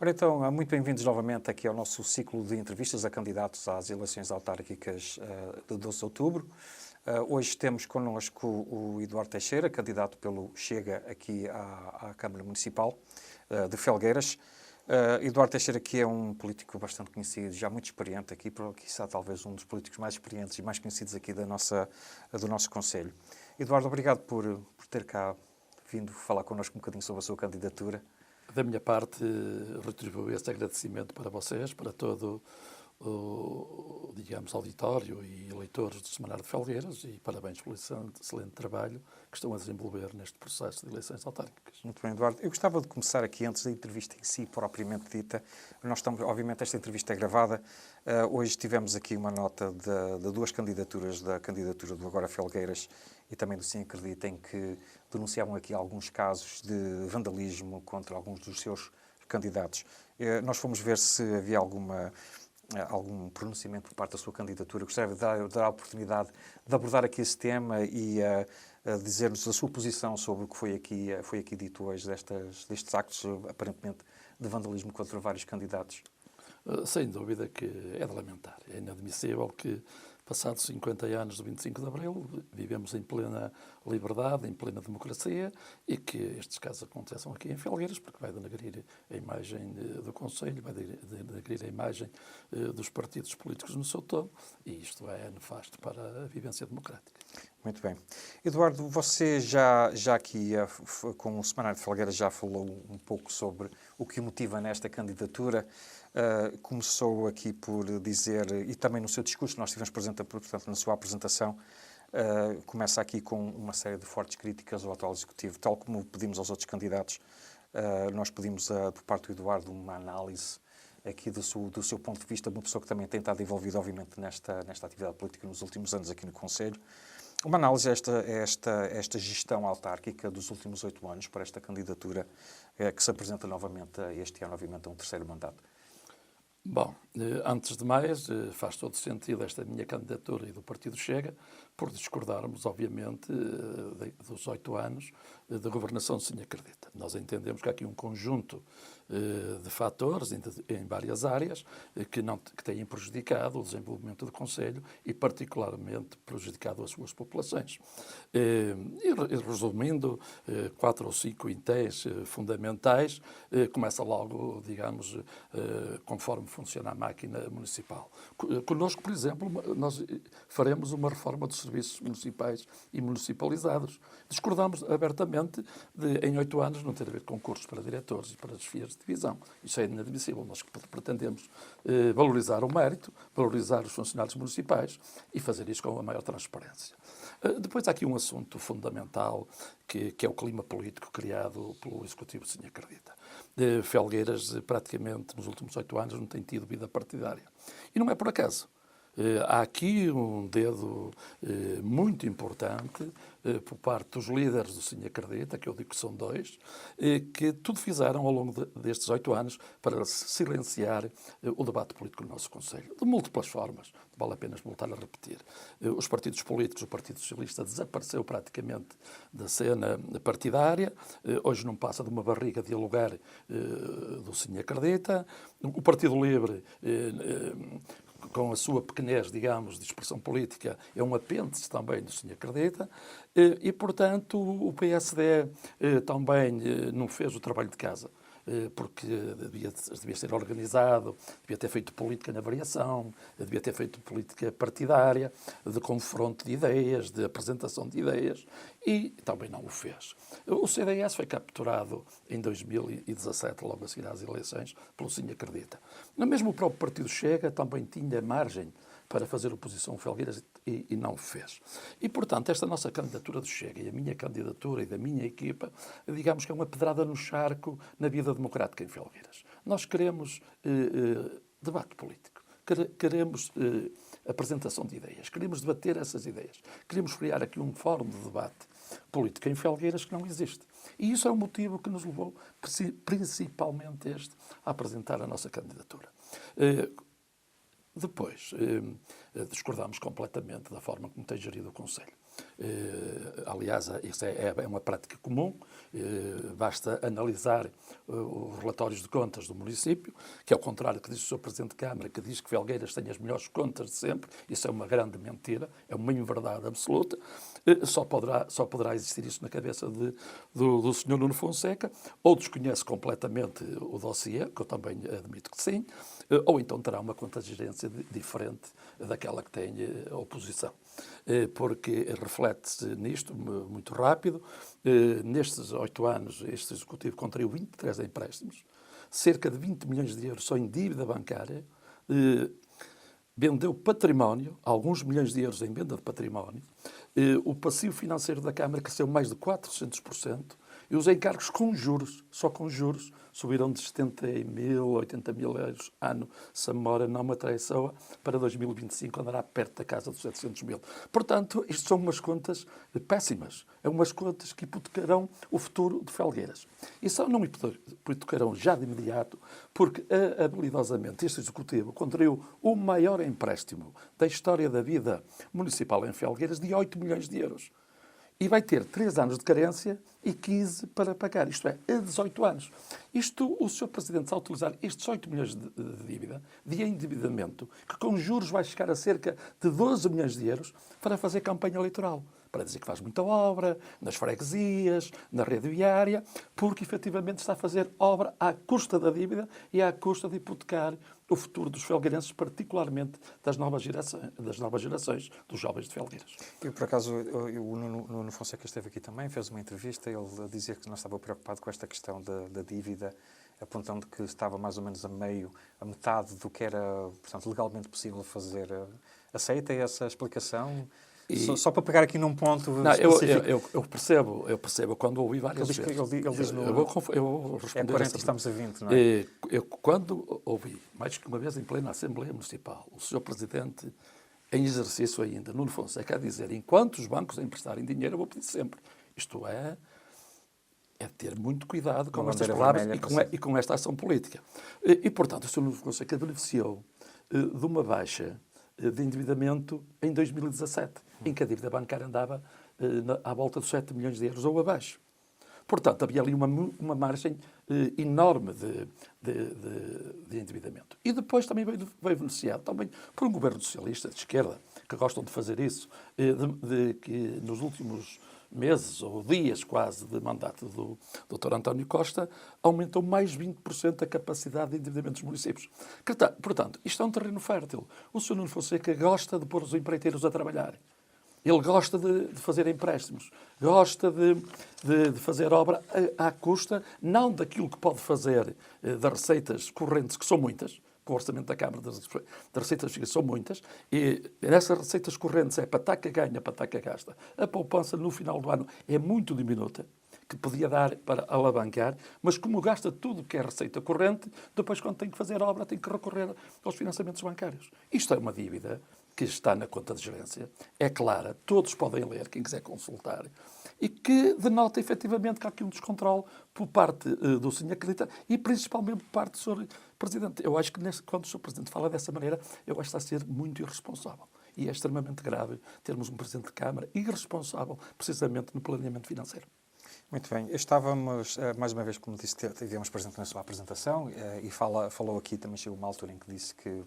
Ora então, muito bem-vindos novamente aqui ao nosso ciclo de entrevistas a candidatos às eleições autárquicas de 12 de outubro. Hoje temos connosco o Eduardo Teixeira, candidato pelo Chega aqui à Câmara Municipal de Felgueiras. Eduardo Teixeira, que é um político bastante conhecido, já muito experiente aqui, quiçá talvez um dos políticos mais experientes e mais conhecidos aqui do nosso Conselho. Eduardo, obrigado por ter cá vindo falar connosco um bocadinho sobre a sua candidatura. Da minha parte, retribuo este agradecimento para vocês, para todo o, digamos, auditório e eleitores do Semanário de Felgueiras e parabéns pelo excelente trabalho que estão a desenvolver neste processo de eleições autárquicas. Muito bem, Eduardo. Eu gostava de começar aqui, antes da entrevista em si, propriamente dita. Obviamente, esta entrevista é gravada. Hoje tivemos aqui uma nota de duas candidaturas, da candidatura do Agora Felgueiras e também do Sim Acredita, em que denunciavam aqui alguns casos de vandalismo contra alguns dos seus candidatos. Nós fomos ver se havia algum pronunciamento por parte da sua candidatura. Gostaria de dar a oportunidade de abordar aqui esse tema e dizer-nos a sua posição sobre o que foi aqui dito hoje destes actos, aparentemente, de vandalismo contra vários candidatos. Sem dúvida que é de lamentar. É inadmissível que, passados 50 anos do 25 de Abril, vivemos em plena liberdade, em plena democracia e que estes casos aconteçam aqui em Felgueiras, porque vai denegrir a imagem do Conselho, vai denegrir a imagem dos partidos políticos no seu todo e isto é nefasto para a vivência democrática. Muito bem. Eduardo, você já aqui com o Semanário de Felgueiras já falou um pouco sobre o que o motiva nesta candidatura. Começou aqui por dizer, e também no seu discurso, nós estivemos presentes, portanto, na sua apresentação, começa aqui com uma série de fortes críticas ao atual Executivo, tal como pedimos aos outros candidatos. Nós pedimos, por parte do Eduardo, uma análise aqui do seu ponto de vista, uma pessoa que também tem estado envolvida, obviamente, nesta atividade política nos últimos anos aqui no Conselho. Uma análise a esta gestão autárquica dos últimos 8 anos para esta candidatura que se apresenta novamente este ano, obviamente, a um terceiro mandato. Bom, antes de mais, faz todo sentido esta minha candidatura e do Partido Chega, por discordarmos, obviamente, dos 8 anos de governação de Sim Acredita. Nós entendemos que há aqui um conjunto de fatores em várias áreas que têm prejudicado o desenvolvimento do Conselho e particularmente prejudicado as suas populações. E resumindo, 4 ou 5 intés fundamentais, começa logo, digamos, conforme funciona a máquina municipal. Connosco, por exemplo, nós faremos uma reforma dos serviços municipais e municipalizados. Discordamos abertamente de, em 8 anos, não ter havido concursos para diretores e para desfias de divisão. Isso é inadmissível. Nós pretendemos valorizar o mérito, valorizar os funcionários municipais e fazer isso com a maior transparência. Depois há aqui um assunto fundamental que é o clima político criado pelo Executivo Sim Acredita. Felgueiras, praticamente, nos últimos 8 anos, não tem tido vida partidária. E não é por acaso. Há aqui um dedo muito importante por parte dos líderes do Sim Acredita, que eu digo que são 2, que tudo fizeram ao longo destes 8 anos para silenciar o debate político no nosso Conselho, de múltiplas formas, vale a pena voltar a repetir. Os partidos políticos, o Partido Socialista desapareceu praticamente da cena partidária, hoje não passa de uma barriga dialogar do Sim Acredita, o Partido Livre com a sua pequenez, digamos, de expressão política, é um apêndice também do Sim Acredita, e, portanto, o PSD também não fez o trabalho de casa, porque devia ser organizado, devia ter feito política na variação, devia ter feito política partidária, de confronto de ideias, de apresentação de ideias, e também não o fez. O CDS foi capturado em 2017, logo a seguir às eleições, pelo Sim Acredita. Mesmo o próprio Partido Chega também tinha margem para fazer oposição a Felgueiras e não o fez. E, portanto, esta nossa candidatura do Chega e a minha candidatura e da minha equipa, digamos que é uma pedrada no charco na vida democrática em Felgueiras. Nós queremos debate político, queremos apresentação de ideias, queremos debater essas ideias, queremos criar aqui um fórum de debate político em Felgueiras que não existe. E isso é o motivo que nos levou, principalmente a apresentar a nossa candidatura. Depois, discordamos completamente da forma como tem gerido o Conselho. Aliás, isso é uma prática comum. Basta analisar os relatórios de contas do município, que é o contrário do que diz o Sr. Presidente de Câmara, que diz que Felgueiras tem as melhores contas de sempre. Isso é uma grande mentira, é uma inverdade absoluta. Só poderá existir isso na cabeça do Sr. Nuno Fonseca, ou desconhece completamente o dossiê, que eu também admito que sim, ou então terá uma conta de gerência diferente daquela que tem a oposição. Porque reflete-se nisto muito rápido. Nestes 8 anos, este Executivo contraiu 23 empréstimos, cerca de 20 milhões de euros só em dívida bancária, vendeu património, alguns milhões de euros em venda de património, o passivo financeiro da Câmara cresceu mais de 400%, e os encargos com juros, só com juros, subiram de 70 mil, 80 mil euros ano, se a memória não me atraiçoa, para 2025 andará perto da casa dos 700 mil. Portanto, isto são umas contas péssimas, é umas contas que hipotecarão o futuro de Felgueiras. E só não hipotecarão já de imediato, porque habilidosamente este Executivo contraiu o maior empréstimo da história da vida municipal em Felgueiras de 8 milhões de euros. E vai ter 3 anos de carência e 15 para pagar. Isto é, a 18 anos. Isto, o Sr. Presidente, ao utilizar estes 8 milhões de dívida, de endividamento, que com juros vai chegar a cerca de 12 milhões de euros, para fazer campanha eleitoral. Para dizer que faz muita obra, nas freguesias, na rede viária, porque efetivamente está a fazer obra à custa da dívida e à custa de hipotecar o futuro dos felgueirenses, particularmente das novas gerações dos jovens de Felgueiras. Eu, por acaso, o Nuno Fonseca esteve aqui também, fez uma entrevista, ele dizia que não estava preocupado com esta questão da dívida, apontando que estava mais ou menos a metade do que era, portanto, legalmente possível fazer. Aceita essa explicação? Só para pegar aqui num ponto específico. Eu percebo quando ouvi várias vezes. Ele diz eu vou responder. É 40 e estamos a 20, não é? Quando ouvi, mais que uma vez em plena Assembleia Municipal, o Sr. Presidente, em exercício ainda, Nuno Fonseca, a dizer: enquanto os bancos emprestarem dinheiro, eu vou pedir sempre. Isto é ter muito cuidado com estas palavras e com esta ação política. E, portanto, o Sr. Nuno Fonseca beneficiou de uma baixa de endividamento em 2017, em que a dívida bancária andava à volta de 7 milhões de euros ou abaixo. Portanto, havia ali uma margem enorme de endividamento. E depois também veio beneficiado também por um governo socialista de esquerda, que gostam de fazer isso, que nos últimos meses ou dias quase de mandato do Dr. António Costa, aumentou mais 20% a capacidade de endividamento dos municípios. Portanto, isto é um terreno fértil. O Sr. Nuno Fonseca gosta de pôr os empreiteiros a trabalhar. Ele gosta de fazer empréstimos, gosta de fazer obra à custa, não daquilo que pode fazer das receitas correntes, que são muitas, com o orçamento da Câmara das receitas são muitas, e nessas receitas correntes é pataca ganha, pataca gasta. A poupança no final do ano é muito diminuta, que podia dar para alavancar, mas como gasta tudo que é receita corrente, depois quando tem que fazer obra tem que recorrer aos financiamentos bancários. Isto é uma dívida que está na conta de gerência, é clara, todos podem ler, quem quiser consultar, e que denota efetivamente que há aqui um descontrole por parte do Sr. Acredita e principalmente por parte do Sr. Presidente. Eu acho que quando o Sr. Presidente fala dessa maneira, eu acho que está a ser muito irresponsável. E é extremamente grave termos um Presidente de Câmara irresponsável precisamente no planeamento financeiro. Muito bem. Estávamos, mais uma vez, como disse, tivemos presente na sua apresentação e falou aqui, também chegou uma altura em que disse que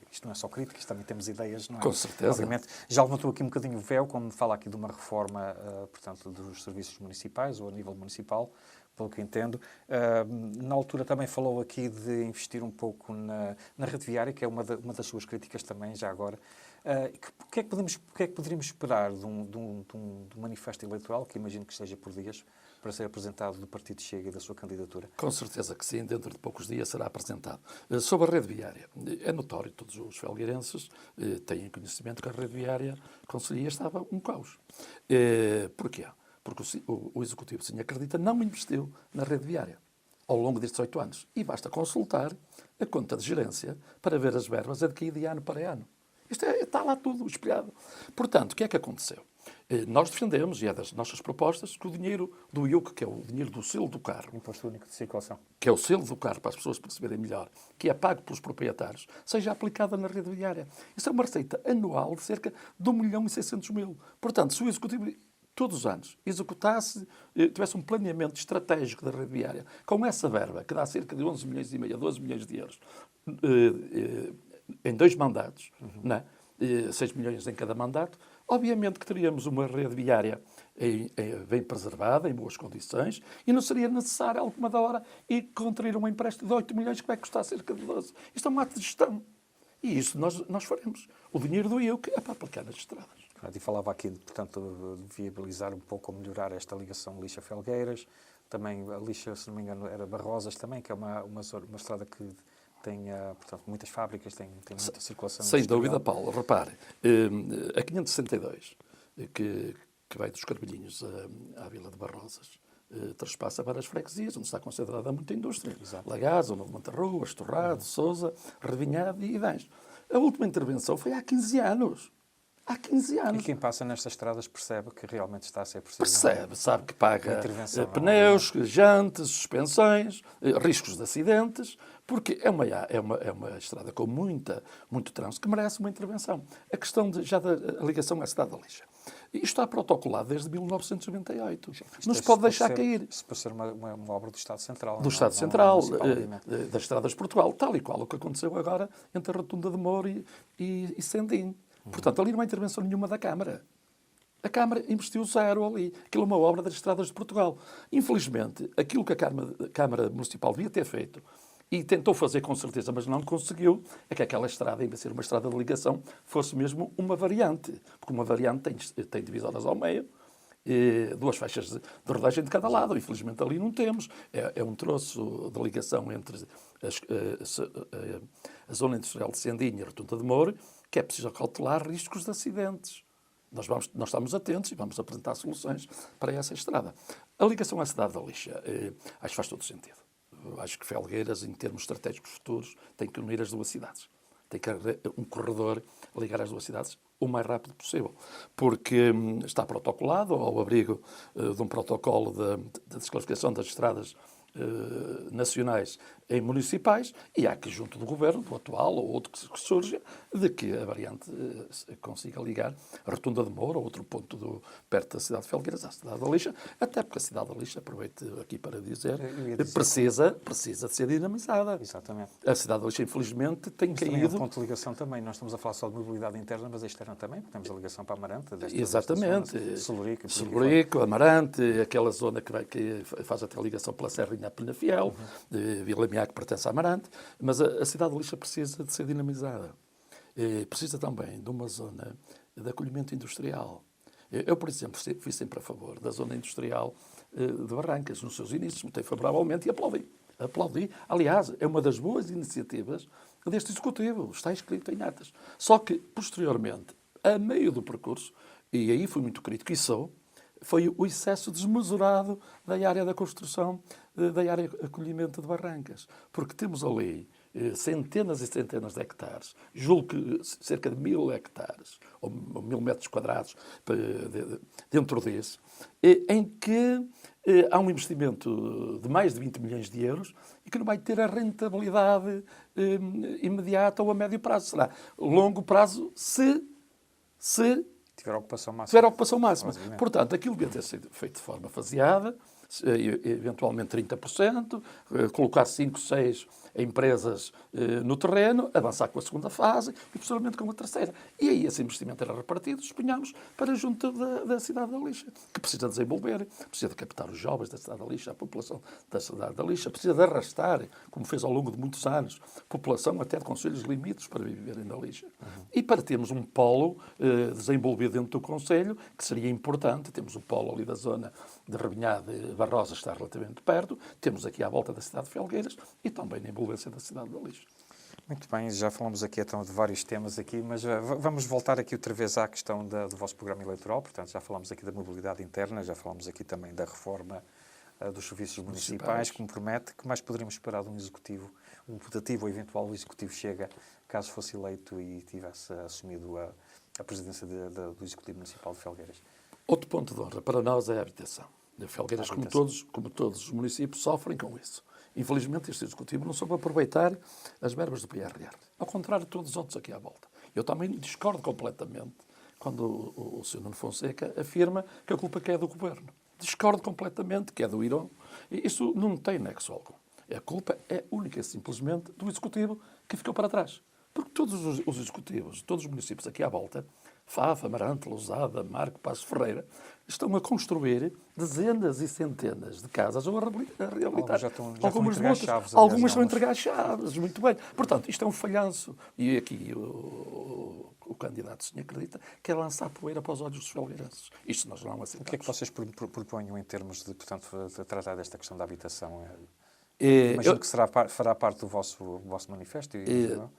isto não é só crítica, isto também temos ideias, não é? Com certeza. Obviamente, já levantou aqui um bocadinho o véu, quando fala aqui de uma reforma, portanto, dos serviços municipais, ou a nível municipal, pelo que entendo. Na altura também falou aqui de investir um pouco na rede viária, que é uma das suas críticas também, já agora. O que é que poderíamos esperar de um manifesto eleitoral, que imagino que esteja por dias, para ser apresentado do Partido Chega e da sua candidatura? Com certeza que sim, dentro de poucos dias será apresentado. Sobre a rede viária, é notório, todos os felgueirenses têm conhecimento que a rede viária conselhia estava um caos. Porquê? Porque o Executivo, sim, acredita, não investiu na rede viária ao longo destes 8 anos. E basta consultar a conta de gerência para ver as verbas adquiridas de ano para ano. Isto está lá tudo espelhado. Portanto, o que é que aconteceu? Nós defendemos, e é das nossas propostas, que o dinheiro do IUC, que é o dinheiro do selo do carro, Imposto Único de Circulação. que é o selo do carro, para as pessoas perceberem melhor, que é pago pelos proprietários, seja aplicada na rede viária. Isso é uma receita anual de cerca de 1.600.000. Portanto, se o Executivo, todos os anos, executasse, tivesse um planeamento estratégico da rede viária, com essa verba, que dá cerca de 11 milhões e meio a 12 milhões de euros, em 2 mandatos, não é? 6 milhões em cada mandato, obviamente que teríamos uma rede viária bem preservada, em boas condições, e não seria necessário, alguma da hora, ir contrair um empréstimo de 8 milhões que vai custar cerca de 12. Isto é um ato de gestão. E isso nós faremos. O dinheiro do IUC é para aplicar nas estradas. E falava aqui, portanto, de viabilizar um pouco ou melhorar esta ligação Lixa-Felgueiras. Também a Lixa, se não me engano, era Barrosas também, que é uma estrada que tem, portanto, muitas fábricas, tem muita circulação. Sem dúvida, Paulo. Repare, a 562, que vai dos Carvalhinhos à Vila de Barrosas, transpassa várias freguesias, onde está concentrada muita indústria. Exato. Lagaz, Novo Monterrua, Estorrado, Sousa, Revinhado e Idães. A última intervenção foi há 15 anos. Há 15 anos. E quem passa nestas estradas percebe que realmente está a ser preciso. Percebe, sabe que paga intervenção, pneus, jantes, suspensões, riscos de acidentes, porque é uma estrada com muito trânsito que merece uma intervenção. A questão já da ligação à cidade da Lixa. Isto está protocolado desde 1998. Não se pode deixar cair. Isso pode ser uma obra do Estado Central. Do Estado Central, das estradas de Portugal, tal e qual o que aconteceu agora entre a Rotunda de Moura e Sendim. Portanto, ali não há intervenção nenhuma da Câmara. A Câmara investiu zero ali. Aquilo é uma obra das estradas de Portugal. Infelizmente, aquilo que a Câmara Municipal devia ter feito, e tentou fazer com certeza, mas não conseguiu, é que aquela estrada, em vez de ser uma estrada de ligação, fosse mesmo uma variante. Porque uma variante tem divisórias ao meio, 2 faixas de rodagem de cada lado. Infelizmente ali não temos. É um troço de ligação entre a zona industrial de Sendinha e a Rotunda de Moura, que é preciso cautelar riscos de acidentes. Nós estamos atentos e vamos apresentar soluções para essa estrada. A ligação à cidade da Lixa, acho que faz todo sentido. Acho que Felgueiras, em termos estratégicos futuros, tem que unir as 2 cidades. Tem que haver um corredor a ligar as 2 cidades o mais rápido possível, porque está protocolado ao abrigo de um protocolo de desclassificação das estradas nacionais em municipais, e há que, junto do governo, do atual ou outro que surja, de que a variante consiga ligar a Rotunda de Moura, outro ponto perto da cidade de Felgueiras, à cidade da Lixa, até porque a cidade da Lixa, aproveito aqui para dizer, precisa de ser dinamizada. Exatamente. A cidade da Lixa, infelizmente, tem Mas caído... também é um ponto de ligação também. Nós estamos a falar só de mobilidade interna, mas a externa também, porque temos a ligação para Amarante. Exatamente. Solurico, Amarante, aquela zona que faz até a ligação pela Serrinha a Penafiel, Vila Miá, que pertence a Amarante, mas a cidade de Lixa precisa de ser dinamizada. Precisa também de uma zona de acolhimento industrial. Eu, por exemplo, fui sempre a favor da zona industrial de Barrancas, nos seus inícios, votei favoravelmente e aplaudi. Aliás, é uma das boas iniciativas deste Executivo, está escrito em atas. Só que, posteriormente, a meio do percurso, e aí fui muito crítico, e sou, foi o excesso desmesurado da área da construção, da área de acolhimento de Barrancas. Porque temos ali centenas e centenas de hectares, julgo que cerca de 1.000 hectares, ou 1.000 metros quadrados dentro desse, em que há um investimento de mais de 20 milhões de euros e que não vai ter a rentabilidade imediata ou a médio prazo. Será longo prazo se tiver ocupação máxima. Portanto, aquilo devia ter sido feito de forma faseada, eventualmente 30%, colocar 5, 6 empresas no terreno, avançar com a segunda fase e, posteriormente, com a terceira. E aí esse investimento era repartido, suponhamos, para junto da cidade da Lixa, que precisa desenvolver, precisa de captar os jovens da cidade da Lixa, a população da cidade da Lixa, precisa de arrastar, como fez ao longo de muitos anos, população até de concelhos limites para viverem na Lixa. E para termos um polo desenvolvido dentro do concelho, que seria importante, temos o polo ali da zona de Revinhado e Barrosa, está relativamente perto, temos aqui à volta da cidade de Felgueiras e também na envolvência da cidade da Lixa. Muito bem, já falamos aqui então de vários temas aqui, mas vamos voltar aqui outra vez à questão do vosso programa eleitoral. Portanto, já falamos aqui da mobilidade interna, já falamos aqui também da reforma dos serviços municipais, que me promete. Que mais poderíamos esperar de um executivo um putativo ou eventual executivo Chega, caso fosse eleito e tivesse assumido a presidência do Executivo Municipal de Felgueiras? Outro ponto de honra para nós é a habitação. De Felgueiras, como todos os municípios, sofrem com isso. Infelizmente, este Executivo não soube aproveitar as verbas do PRR. Ao contrário de todos os outros aqui à volta. Eu também discordo completamente quando o Sr. Nuno Fonseca afirma que a culpa é do Governo. Discordo completamente que é do Irão. Isso não tem nexo algum. A culpa é única e simplesmente do Executivo que ficou para trás. Porque todos os executivos, todos os municípios aqui à volta, Faf, Amarante, Lousada, Marco, Passos Ferreira, estão a construir dezenas e centenas de casas ou a reabilitar. Algumas estão a entregar chaves, muito bem. Portanto, isto é um falhanço. E aqui o candidato, se me acredita, quer lançar poeira para os olhos dos felgueirenses. Isto nós não aceitamos. O que é que vocês proponham em termos de, portanto, de tratar desta questão da habitação? Imagino que fará parte do vosso manifesto.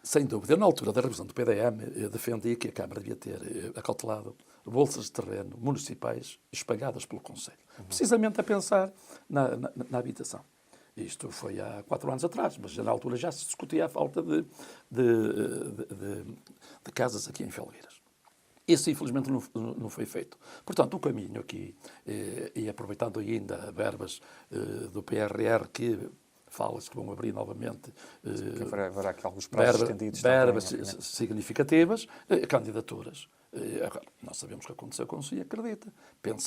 Sem dúvida. Eu, na altura da revisão do PDM, defendia que a Câmara devia ter acautelado bolsas de terreno municipais espalhadas pelo Conselho. Precisamente a pensar na habitação. Isto foi há 4 anos atrás, mas na altura já se discutia a falta de casas aqui em Felgueiras. Isso, infelizmente, não foi feito. Portanto, o caminho aqui, e aproveitando ainda verbas do PRR que fala-se que vão abrir novamente haverá aqui alguns prazos estendidos verbas significativas, candidaturas. Agora, nós sabemos o que aconteceu com o Sr. Acredita.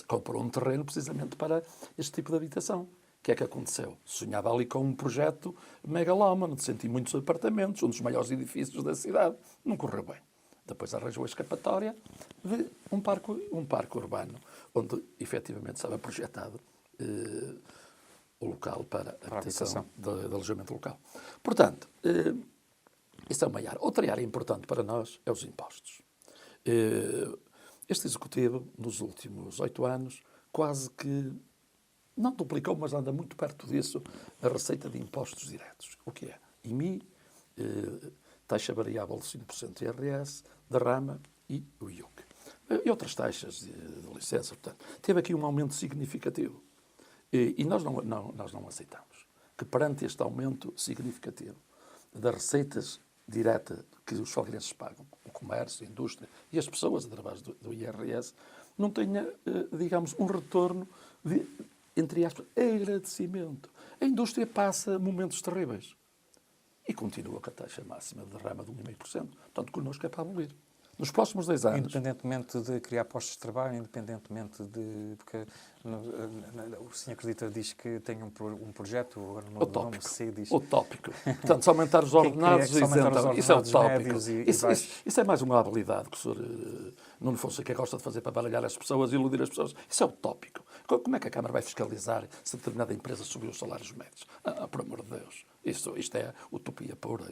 Comprou um terreno precisamente para este tipo de habitação. O que é que aconteceu? Sonhava ali com um projeto megalómano, de 100 e muitos apartamentos, um dos maiores edifícios da cidade. Não correu bem. Depois arranjou a escapatória de um parque urbano, onde efetivamente estava projetado o local para a habitação de alojamento local. Portanto, isso é uma área. Outra área importante para nós é os impostos. Este Executivo, nos últimos 8 anos, quase que não duplicou, mas anda muito perto disso, a receita de impostos diretos. O que é? IMI, taxa variável de 5% de IRS, derrama e o IUC. E outras taxas de licença. Portanto, teve aqui um aumento significativo. E nós não aceitamos que, perante este aumento significativo das receitas diretas que os felgueirenses pagam, o comércio, a indústria e as pessoas através do IRS, não tenha, digamos, um retorno de, entre aspas, agradecimento. A indústria passa momentos terríveis e continua com a taxa máxima de derrama de 1,5%. Portanto, connosco é para abolir. Nos próximos 10 anos... Independentemente de criar postos de trabalho, independentemente de... Porque o senhor Acredita diz que tem um projeto... Utópico. Portanto, se aumentar os ordenados, isso é utópico. Isso é mais uma habilidade que o senhor Nuno Fonseca gosta de fazer para baralhar as pessoas e iludir as pessoas. Isso é utópico. Como é que a Câmara vai fiscalizar se determinada empresa subiu os salários médios? Por amor de Deus. Isto é utopia pura.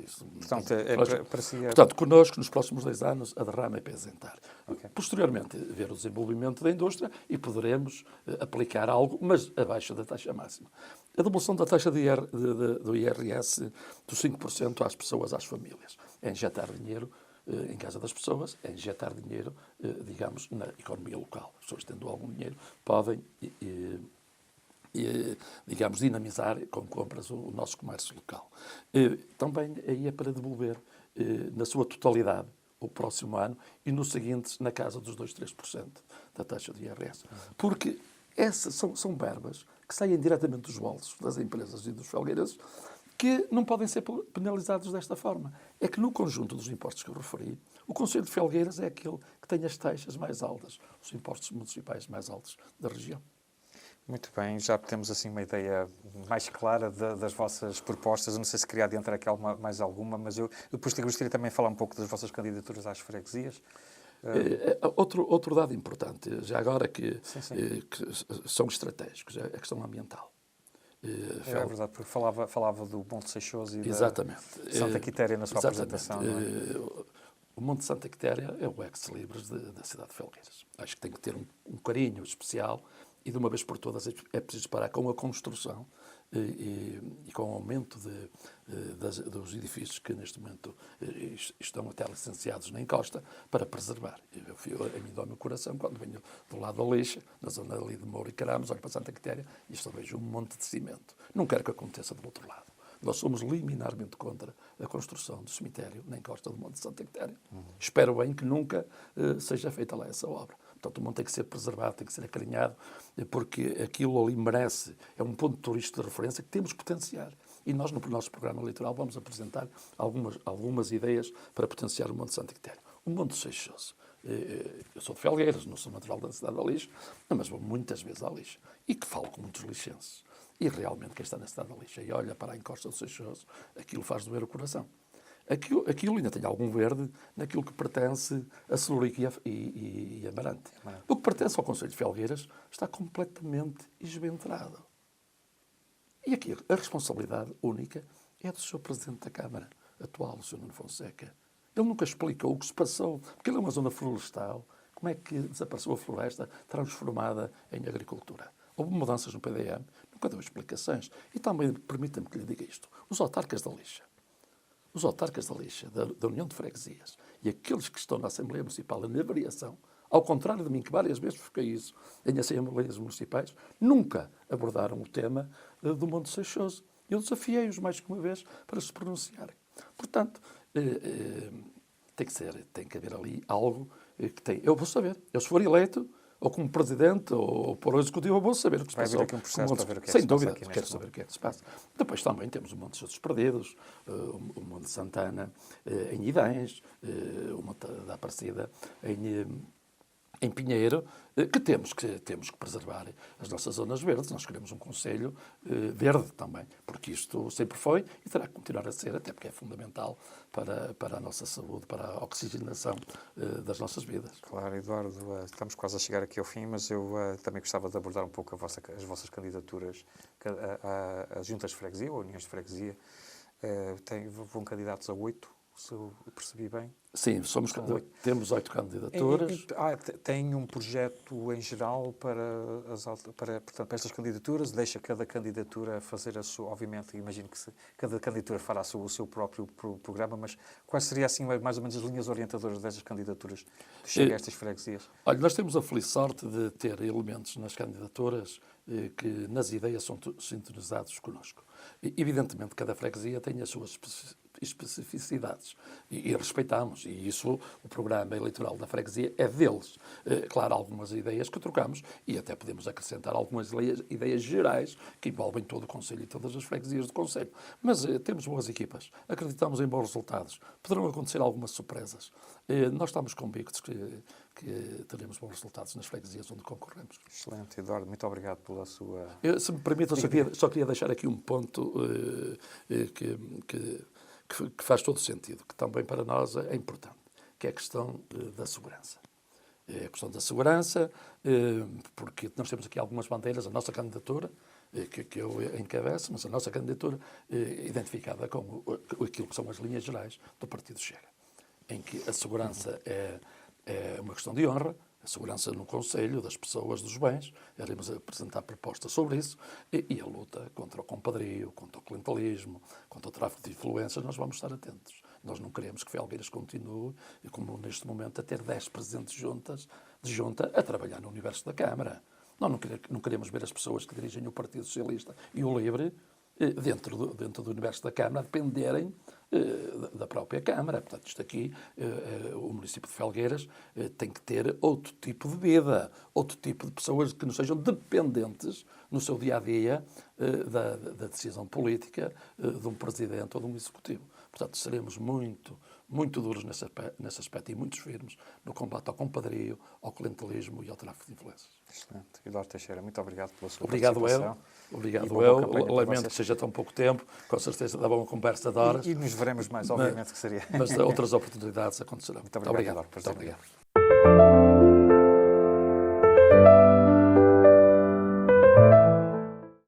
Portanto, connosco, nos próximos 10 anos, a derrama é para isentar. Okay. Posteriormente, ver o desenvolvimento da indústria e poderemos aplicar algo, mas abaixo da taxa máxima. A devolução da taxa do IRS dos 5% às pessoas, às famílias. É injetar dinheiro em casa das pessoas, é injetar dinheiro, digamos, na economia local. As pessoas tendo algum dinheiro podem... digamos, dinamizar com compras o nosso comércio local. Também aí é para devolver na sua totalidade o próximo ano e no seguinte na casa dos 2-3% da taxa de IRS. Porque essas são verbas que saem diretamente dos bolsos das empresas e dos felgueirenses que não podem ser penalizados desta forma. É que no conjunto dos impostos que eu referi, o Conselho de Felgueiras é aquele que tem as taxas mais altas, os impostos municipais mais altos da região. Muito bem, já temos assim uma ideia mais clara das vossas propostas. Eu não sei se queria adiantar aqui mais alguma, mas eu depois gostaria também de falar um pouco das vossas candidaturas às freguesias. Outro dado importante, já agora que são estratégicos, é a questão ambiental. É verdade, porque falava do Monte Seixoso e exatamente. da Santa Quitéria na sua apresentação. Não é? O Monte Santa Quitéria é o ex-libris da cidade de Felgueiras. Acho que tem que ter um carinho especial e de uma vez por todas é preciso parar com a construção e com o aumento dos edifícios que neste momento estão até licenciados na encosta para preservar. A mim dói o meu coração quando venho do lado da Lixa, na zona ali de Moura e Caramos, olho para Santa Quitéria e só vejo um monte de cimento. Não quero que aconteça do outro lado. Nós somos liminarmente contra a construção do cemitério na encosta do Monte Santo Ectério. Espero bem que nunca seja feita lá essa obra. Portanto, o monte tem que ser preservado, tem que ser acarinhado, porque aquilo ali merece, é um ponto turístico de referência que temos que potenciar. E nós, no nosso programa eleitoral, vamos apresentar algumas ideias para potenciar o Monte Santo Ectério. O Monte Seixoso. Eu sou de Felgueiras, não sou natural da cidade da Lixa, mas vou muitas vezes à Lixa. E que falo com muitos lixenses. E realmente quem está na cidade da Lixa e olha para a encosta do Seixoso, aquilo faz doer o coração. Aquilo ainda tem algum verde naquilo que pertence a Celurico e Amarante. O que pertence ao Concelho de Felgueiras está completamente esventrado. E aqui a responsabilidade única é do Sr. Presidente da Câmara atual, o Sr. Nuno Fonseca. Ele nunca explicou o que se passou, porque ele é uma zona florestal. Como é que desapareceu a floresta transformada em agricultura? Houve mudanças no PDM, nunca deu explicações. E também, permita-me que lhe diga isto, os autarcas da Lixa, da União de Freguesias, e aqueles que estão na Assembleia Municipal na variação, ao contrário de mim, que várias vezes fiquei isso em Assembleias Municipais, nunca abordaram o tema do Monte Seixoso. Eu desafiei-os mais que uma vez para se pronunciarem. Portanto, tem que haver ali algo que tem. Eu vou saber. Eu, se for eleito, ou como presidente, ou por o executivo, eu vou saber o que se passa. Vai haver aqui um processo para ver o que é que sem se dúvida, passa aqui quero saber o que é que se passa. Depois também temos o Monte Seixoso Perdidos, o Monte Santana em Idães, o Monte da Aparecida em Pinheiro, que temos que preservar as nossas zonas verdes. Nós queremos um concelho verde também, porque isto sempre foi e terá que continuar a ser, até porque é fundamental para a nossa saúde, para a oxigenação das nossas vidas. Claro, Eduardo, estamos quase a chegar aqui ao fim, mas eu também gostava de abordar um pouco as vossas candidaturas às juntas de freguesia, ou uniões de freguesia. Vão candidatos a 8, se eu percebi bem. Sim, temos 8 candidaturas. Tem um projeto em geral portanto, para estas candidaturas? Deixa cada candidatura fazer a sua... Obviamente, imagino que cada candidatura fará o seu próprio programa, mas quais seriam, assim, mais ou menos as linhas orientadoras destas candidaturas que chegam a estas freguesias? Olha, nós temos a feliz sorte de ter elementos nas candidaturas que nas ideias são sintonizados connosco. Evidentemente, cada freguesia tem as suas especificidades e respeitamos, e isso o programa eleitoral da freguesia é deles. Claro, algumas ideias que trocamos e até podemos acrescentar algumas ideias gerais que envolvem todo o Concelho e todas as freguesias do Concelho. Mas temos boas equipas, acreditamos em bons resultados, poderão acontecer algumas surpresas. Nós estamos convictos que teremos bons resultados nas freguesias onde concorremos. Excelente, Eduardo, muito obrigado pela sua... Se me permite, só queria deixar aqui um ponto que faz todo sentido, que também para nós é importante, que é a questão da segurança. A questão da segurança, porque nós temos aqui algumas bandeiras, a nossa candidatura, que eu encabeço, mas a nossa candidatura identificada com aquilo que são as linhas gerais do Partido Chega, em que a segurança é uma questão de honra, a segurança no Concelho, das pessoas, dos bens. Iremos apresentar propostas sobre isso e a luta contra o compadrio, contra o clientelismo, contra o tráfico de influências, nós vamos estar atentos. Nós não queremos que Felgueiras continue, como neste momento, a ter 10 presidentes de junta a trabalhar no universo da Câmara. Nós não queremos ver as pessoas que dirigem o Partido Socialista e o Livre dentro do universo da Câmara dependerem da própria Câmara. Portanto, isto aqui, o município de Felgueiras tem que ter outro tipo de vida, outro tipo de pessoas que não sejam dependentes no seu dia-a-dia da decisão política de um presidente ou de um executivo. Portanto, seremos muito duros nesse aspecto e muito firmes no combate ao compadrio, ao clientelismo e ao tráfico de influências. Excelente. Eduardo Teixeira, muito obrigado pela sua participação. Obrigado eu. Lamento que seja tão pouco tempo. Com certeza dava uma conversa de horas. E nos veremos mais, obviamente que seria. Mas outras oportunidades acontecerão. Muito obrigado. Muito obrigado.